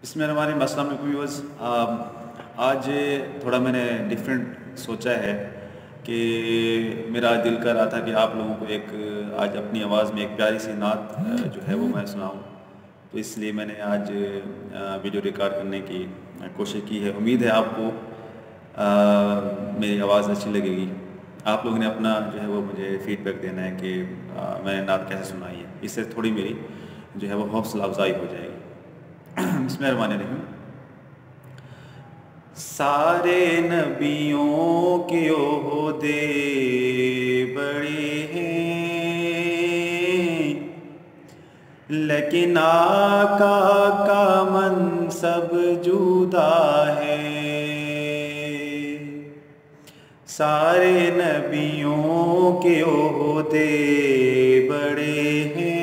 بسم اللہ الرحمن الرحیم، السلام علیکم ویورز۔ آج تھوڑا میں نے ڈیفرنٹ سوچا ہے کہ میرا دل کر رہا تھا کہ آپ لوگوں کو ایک آج اپنی آواز میں ایک پیاری سی نعت جو ہے وہ میں سناؤں، تو اس لیے میں نے آج ویڈیو ریکارڈ کرنے کی کوشش کی ہے۔ امید ہے آپ کو میری آواز اچھی لگے گی۔ آپ لوگوں نے اپنا جو ہے وہ مجھے فیڈ بیک دینا ہے کہ میں نے نعت کیسے سنائی ہے، اس سے تھوڑی میری جو ہے وہ حوصلہ افزائی ہو جائے گی۔ بسم اللہ الرحمن الرحیم۔ سارے نبیوں کے عہدے بڑے ہیں، لیکن آقا کا منصب جدا ہے۔ سارے نبیوں کے عہدے بڑے ہیں،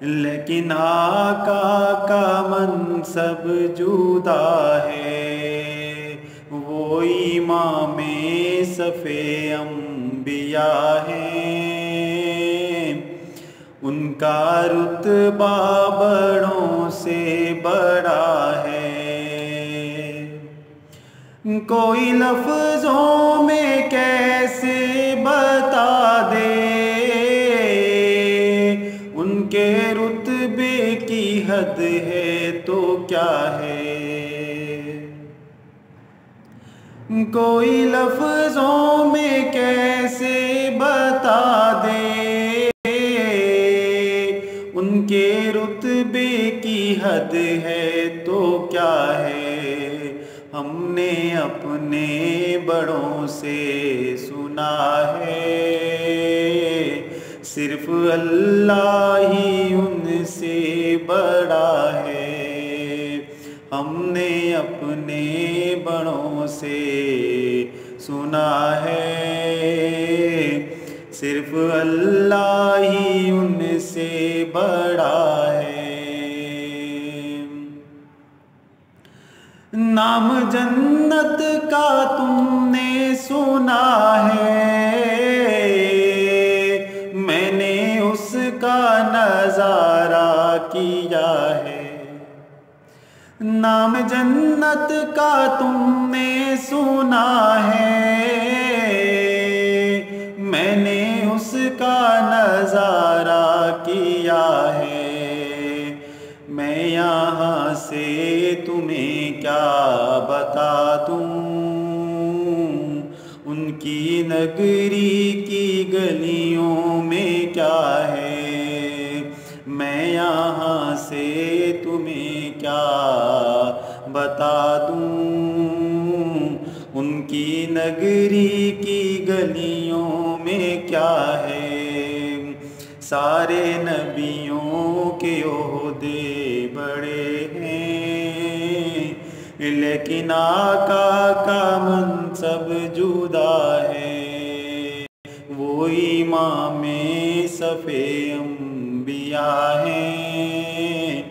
لیکن آقا کا منصب جدا ہے۔ وہ امام صف انبیاء ہیں، ان کا رتبہ بڑوں سے بڑا ہے۔ کوئی لفظوں میں کیسے بتا دے ان کے رتبے کی حد ہے تو کیا ہے۔ کوئی لفظوں میں کیسے بتا دے ان کے رتبے کی حد ہے تو کیا ہے۔ ہم نے اپنے بڑوں سے سنا ہے، صرف اللہ ہی ان سے بڑا ہے۔ ہم نے اپنے بڑوں سے سنا ہے، صرف اللہ ہی ان سے بڑا ہے۔ نام جنت کا تم نے سنا ہے، میں نے اس کا نظارہ کیا ہے۔ نام جنت کا تم نے سنا ہے، میں نے اس کا نظارہ کیا ہے۔ میں یہاں سے تمہیں کیا بتا دوں، ان کی نگری کی گلیوں میں کیا ہے۔ میں یہاں سے تمہیں کیا بتا دوں، ان کی نگری کی گلیوں میں کیا ہے۔ سارے نبیوں کے عہدے بڑے ہیں، لیکن آقا کا منصب جدا ہے۔ وہ امام صف انبیاء ہیں،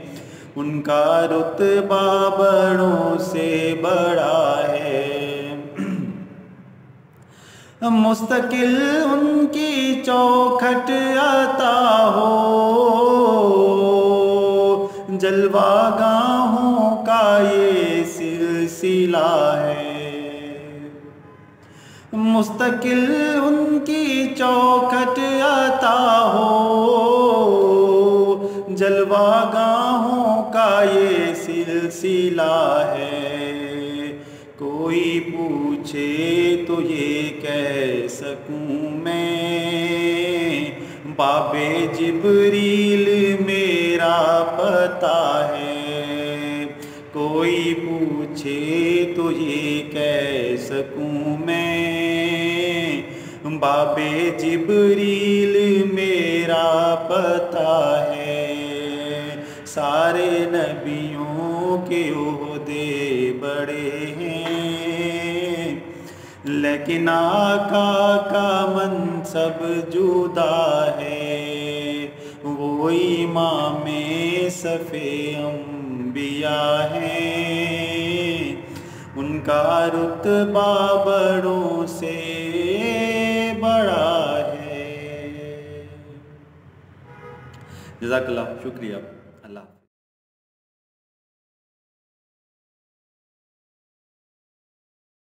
ان کا رتبہ بڑوں سے بڑا ہے۔ مستقل ان کی چوکھٹ عطا ہو، جلوہ گاہوں کا یہ سلسلہ ہے۔ مستقل ان کی چوکھٹ عطا ہو، جلوہ گاہوں کا یہ سلسلہ ہے۔ کوئی پوچھے تو یہ کہہ سکوں میں، باب جبریل میرا پتہ ہے۔ کوئی پوچھے تو یہ کہہ سکوں میں، باب جبریل میرا پتہ ہے۔ سارے نبیوں کے عہدے بڑے ہیں، لیکن آقا کا منصب جدا ہے۔ وہ امام صف انبیاء ہیں، ان کا رتبہ بڑوں سے بڑا ہے۔ جزاک اللہ، شکریہ، اللہ۔